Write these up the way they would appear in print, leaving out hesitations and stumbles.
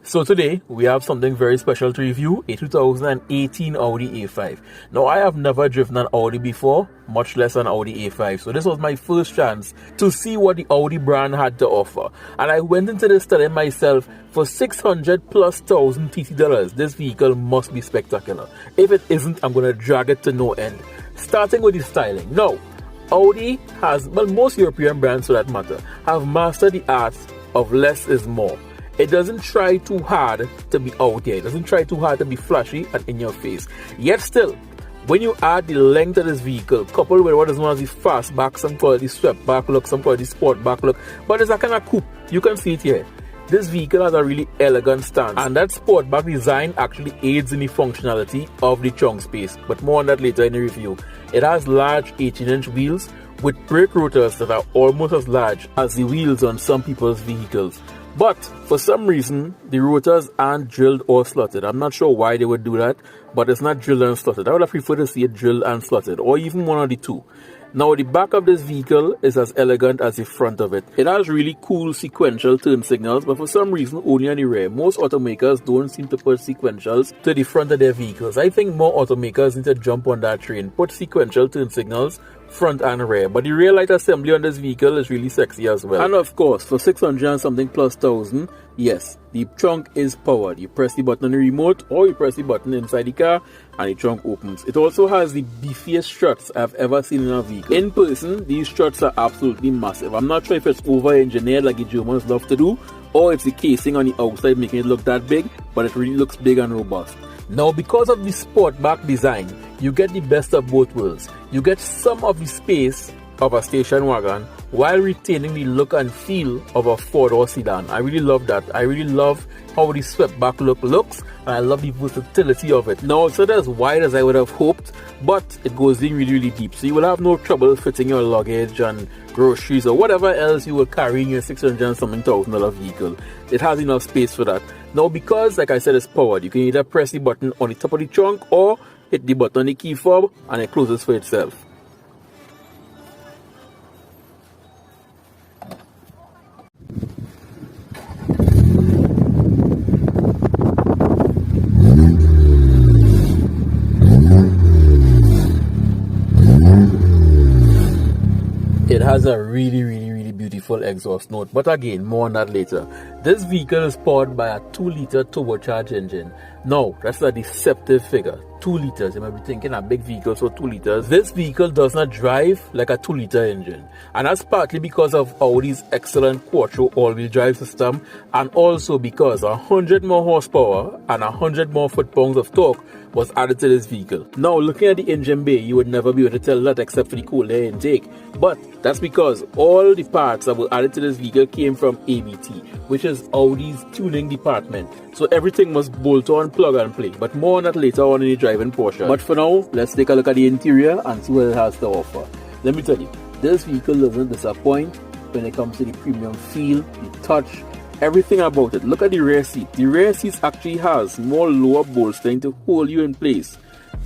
So today we have something very special to review, a 2018 Audi A5. Now I have never driven an Audi before, much less an Audi A5. So this was my first chance to see what the Audi brand had to offer. And I went into this studying myself. For 600 plus thousand TT dollars, this vehicle must be spectacular. If it isn't, I'm going to drag it to no end. Starting with the styling. Now, Audi has, well, most European brands for that matter, have mastered the art of less is more. It doesn't try too hard to be out there. It doesn't try too hard to be flashy and in your face. Yet still, when you add the length of this vehicle, coupled with what is known as the fastback, some call it the swept-back look, some call it the sportback look, but it's a kind of coupe. You can see it here. This vehicle has a really elegant stance, and that sportback design actually aids in the functionality of the trunk space, but more on that later in the review. It has large 18-inch wheels with brake rotors that are almost as large as the wheels on some people's vehicles. But for some reason, the rotors aren't drilled or slotted. I'm not sure why they would do that, but it's not drilled and slotted. I would have preferred to see it drilled and slotted, or even one of the two. Now, the back of this vehicle is as elegant as the front of it. It has really cool sequential turn signals, but for some reason, only on the rear. Most automakers don't seem to put sequentials to the front of their vehicles. I think more automakers need to jump on that train, put sequential turn signals front and rear. But the rear light assembly on this vehicle is really sexy as well. And of course, for 600 and something plus thousand, yes, the trunk is powered. You press the button on the remote, or you press the button inside the car and the trunk opens. It also has the beefiest struts I've ever seen in a vehicle. In person, these struts are absolutely massive. I'm not sure if it's over-engineered like the Germans love to do, or it's the casing on the outside making it look that big, but it really looks big and robust. Now, because of the sportback design, you get the best of both worlds. You get some of the space of a station wagon while retaining the look and feel of a four-door sedan. I really love that. I really love how the swept-back look looks, and I love the versatility of it. Now, it's not as wide as I would have hoped, but it goes in really, really deep. So you will have no trouble fitting your luggage and groceries or whatever else you will carry in your 600 and something thousand dollar vehicle. It has enough space for that. Now, because, like I said, it's powered, you can either press the button on the top of the trunk or hit the button on the key fob and it closes for itself. It has a really beautiful exhaust note, but again, more on that later. This vehicle is powered by a 2-liter turbocharged engine. Now, that's a deceptive figure. 2 liters. You might be thinking a big vehicle, so 2 liters. This vehicle does not drive like a 2-liter engine. And that's partly because of Audi's excellent quattro all-wheel drive system, and also because 100 more horsepower and 100 more foot-pounds of torque was added to this vehicle. Now, looking at the engine bay, you would never be able to tell that except for the cool air intake. But that's because all the parts that were added to this vehicle came from ABT, which is Audi's tuning department. So everything was bolt on, plug and play. But more on that later on in the driving portion. But for now, let's take a look at the interior and see what it has to offer. Let me tell you, this vehicle doesn't disappoint when it comes to the premium feel, the touch, everything about it. Look at the rear seat. The rear seats actually has more lower bolstering to hold you in place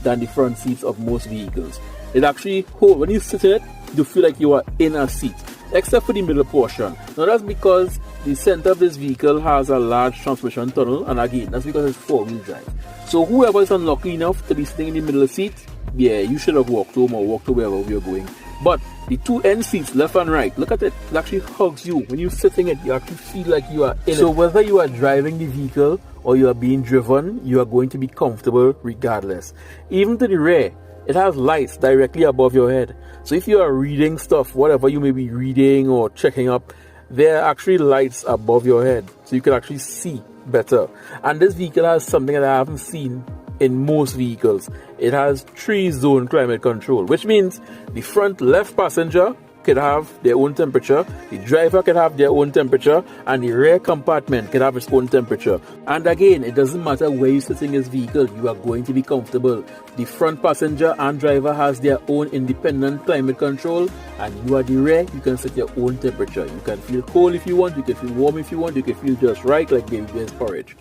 than the front seats of most vehicles. It actually holds, when you sit in it, you feel like you are in a seat, except for the middle portion. Now that's because the center of this vehicle has a large transmission tunnel, and again, that's because it's 4-wheel drive. So whoever is unlucky enough to be sitting in the middle seat, yeah, you should have walked home or walked to wherever you're going. But the 2 end seats, left and right, look at it. It actually hugs you. When you're sitting in it, you actually feel like you are in it. So whether you are driving the vehicle or you are being driven, you are going to be comfortable regardless. Even to the rear, it has lights directly above your head. So if you are reading stuff, whatever you may be reading or checking up, there are actually lights above your head. So you can actually see better. And this vehicle has something that I haven't seen in most vehicles. It has 3-zone climate control, which means the front left passenger could have their own temperature, the driver could have their own temperature, and the rear compartment could have its own temperature. And again, it doesn't matter where you sit in this vehicle, you are going to be comfortable. The front passenger and driver has their own independent climate control, and you are the rear, you can set your own temperature. You can feel cold if you want, you can feel warm if you want, you can feel just right like baby bear's porridge.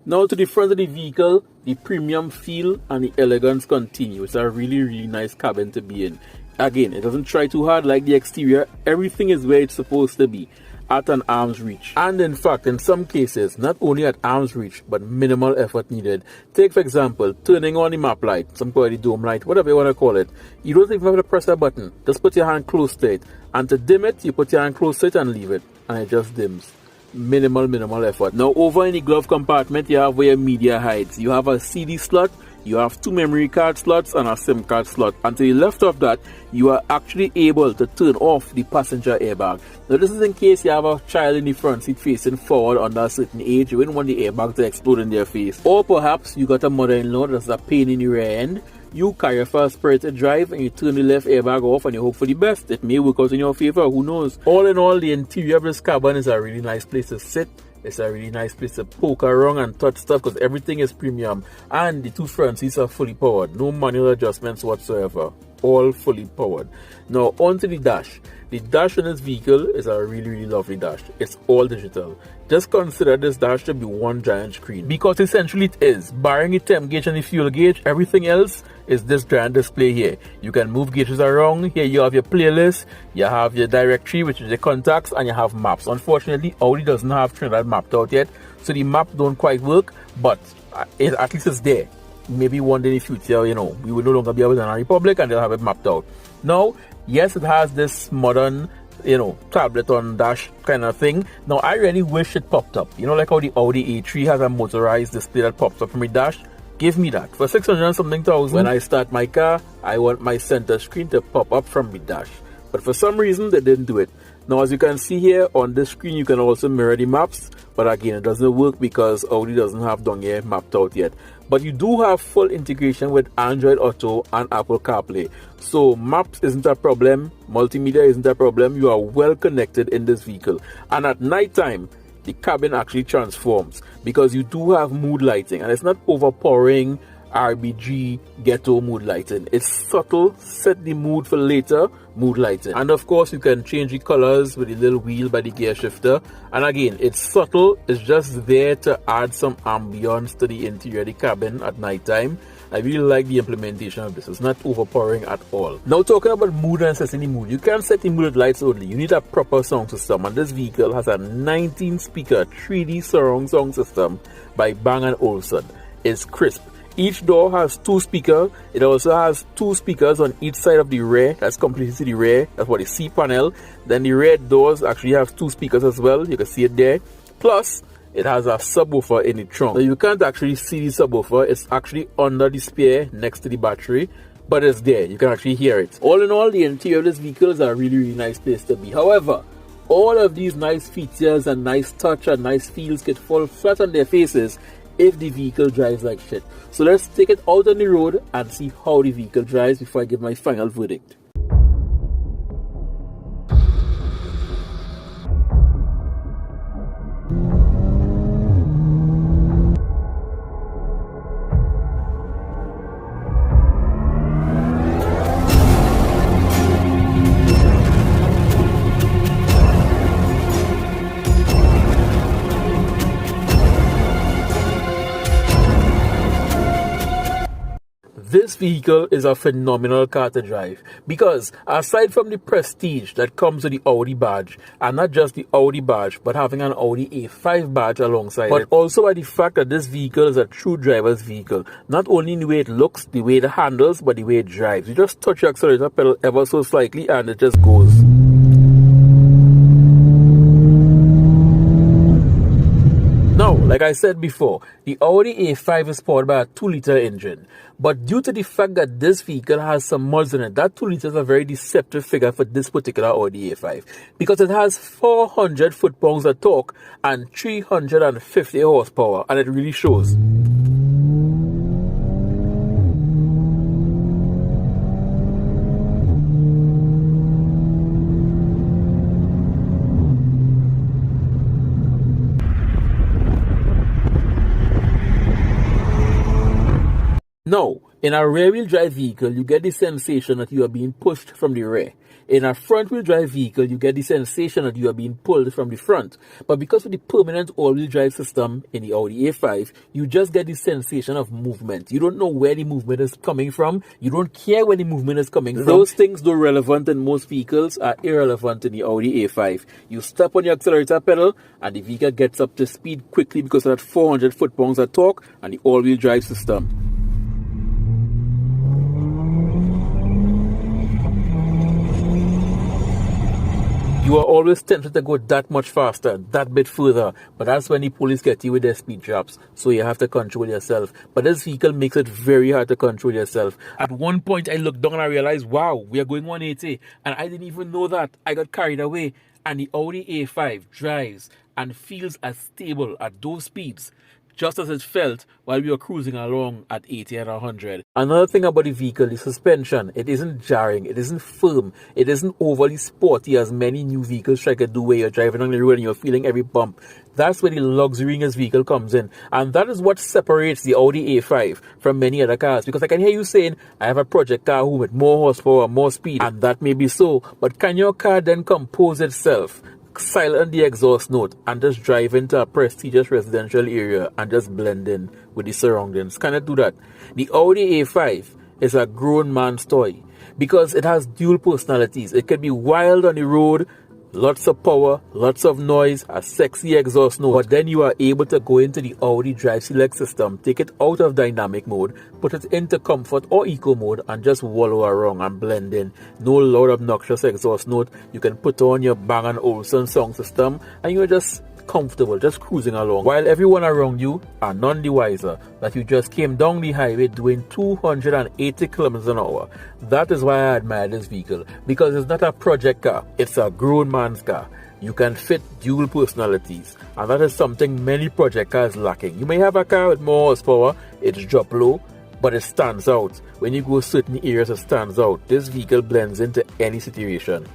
Now to the front of the vehicle, the premium feel and the elegance continue. It's a really, really nice cabin to be in. Again, it doesn't try too hard like the exterior. Everything is where it's supposed to be, at an arm's reach. And in fact, in some cases, not only at arm's reach, but minimal effort needed. Take, for example, turning on the map light, some call it the dome light, whatever you want to call it. You don't even have to press a button. Just put your hand close to it. And to dim it, you put your hand close to it and leave it. And it just dims. Minimal effort. Now, over in the glove compartment, you have where your media hides. You have a CD slot, you have 2 memory card slots and a SIM card slot. And to the left of that, you are actually able to turn off the passenger airbag. Now, this is in case you have a child in the front seat facing forward under a certain age. You wouldn't want the airbag to explode in their face. Or perhaps you got a mother-in-law that's a pain in the rear end. You carry a fast spirited drive and you turn the left airbag off and you hope for the best. It may work out in your favor, who knows. All in all, the interior of this cabin is a really nice place to sit. It's a really nice place to poke around and touch stuff because everything is premium. And the 2 front seats are fully powered. No manual adjustments whatsoever. All fully powered. Now onto the dash. The dash in this vehicle is a really, really lovely dash. It's all digital. Just consider this dash to be one giant screen. Because essentially it is. Barring the temp gauge and the fuel gauge, everything else is this giant display here. You can move gauges around. Here you have your playlist, you have your directory, which is your contacts, and you have maps. Unfortunately, Audi doesn't have Trinidad mapped out yet, so the map don't quite work, but at least it's there. Maybe one day in the future, you know, we will no longer be able to in a Republic and they'll have it mapped out. Now, yes, it has this modern, you know, tablet on dash kind of thing. Now, I really wish it popped up. You know, like how the Audi A3 has a motorized display that pops up from the dash. Give me that. For 600 and something thousand, when I start my car, I want my center screen to pop up from the dash. But for some reason, they didn't do it. Now, as you can see here on this screen, you can also mirror the maps. But again, it doesn't work because Audi doesn't have down here mapped out yet. But you do have full integration with Android Auto and Apple CarPlay. So maps isn't a problem. Multimedia isn't a problem. You are well connected in this vehicle. And at night time, the cabin actually transforms because you do have mood lighting. And it's not overpowering RBG ghetto mood lighting. It's subtle, set the mood for later mood lighting. And of course you can change the colors with the little wheel by the gear shifter. And again, it's subtle, it's just there to add some ambience to the interior of the cabin at night time. I really like the implementation of this. It's not overpowering at all. Now talking about mood and setting the mood, you can't set the mood with lights only. You need a proper sound system, and this vehicle has a 19 speaker 3D surround sound system by Bang & Olufsen. It's crisp. Each door has 2 speakers. It also has 2 speakers on each side of the rear. That's completely to the rear. That's what the C panel. Then the rear doors actually have 2 speakers as well. You can see it there. Plus, it has a subwoofer in the trunk. Now, you can't actually see the subwoofer. It's actually under the spare next to the battery. But it's there. You can actually hear it. All in all, the interior of this vehicle is a really, really nice place to be. However, all of these nice features and nice touch and nice feels could fall flat on their faces if the vehicle drives like shit. So let's take it out on the road and see how the vehicle drives before I give my final verdict. This vehicle is a phenomenal car to drive because aside from the prestige that comes with the Audi badge, and not just the Audi badge but having an Audi A5 badge alongside but also by the fact that this vehicle is a true driver's vehicle, not only in the way it looks, the way it handles, but the way it drives. You just touch your accelerator pedal ever so slightly and it just goes. Now, like I said before, the Audi A5 is powered by a 2-liter engine. But due to the fact that this vehicle has some mods in it, that 2 liters is a very deceptive figure for this particular Audi A5. Because it has 400 foot-pounds of torque and 350 horsepower. And it really shows. Now, In a rear-wheel drive vehicle, you get the sensation that you are being pushed from the rear. In a front-wheel drive vehicle, you get the sensation that you are being pulled from the front. But because of the permanent all-wheel drive system in the Audi A5, you just get the sensation of movement. You don't know where the movement is coming from. You don't care where the movement is coming from. Those things, though relevant in most vehicles, are irrelevant in the Audi A5. You step on the accelerator pedal and the vehicle gets up to speed quickly because of that 400 foot-pounds of torque and the all-wheel drive system. You are always tempted to go that much faster, that bit further, but that's when the police get you with their speed traps, so you have to control yourself. But this vehicle makes it very hard to control yourself. At one point, I looked down and I realized, wow, we are going 180, and I didn't even know that. I got carried away, and the Audi A5 drives and feels as stable at those speeds just as it felt while we were cruising along at 80 and 100. Another thing about the vehicle, the suspension, it isn't jarring, it isn't firm, it isn't overly sporty as many new vehicles try to do where you're driving on the road and you're feeling every bump. That's where the luxury in this vehicle comes in. And that is what separates the Audi A5 from many other cars. Because I can hear you saying, I have a project car with more horsepower, more speed, and that may be so. But can your car then compose itself? Silent the exhaust note and just drive into a prestigious residential area and just blend in with the surroundings? Can it do that? The Audi A5 is a grown man's toy because it has dual personalities. It can be wild on the road, lots of power, lots of noise, a sexy exhaust note, but then you are able to go into the Audi Drive Select system, take it out of dynamic mode, put it into comfort or eco mode and just wallow around and blend in. No loud obnoxious exhaust note. You can put on your Bang & Olufsen sound system and you're just comfortable, just cruising along, while everyone around you are none the wiser that you just came down the highway doing 280 kilometers an hour. That is why I admire this vehicle, because it's not a project car, it's a grown man's car. You can fit dual personalities, and that is something many project cars lacking. You may have a car with more horsepower, it's drop low, but it stands out. When you go certain areas, it stands out. This vehicle blends into any situation.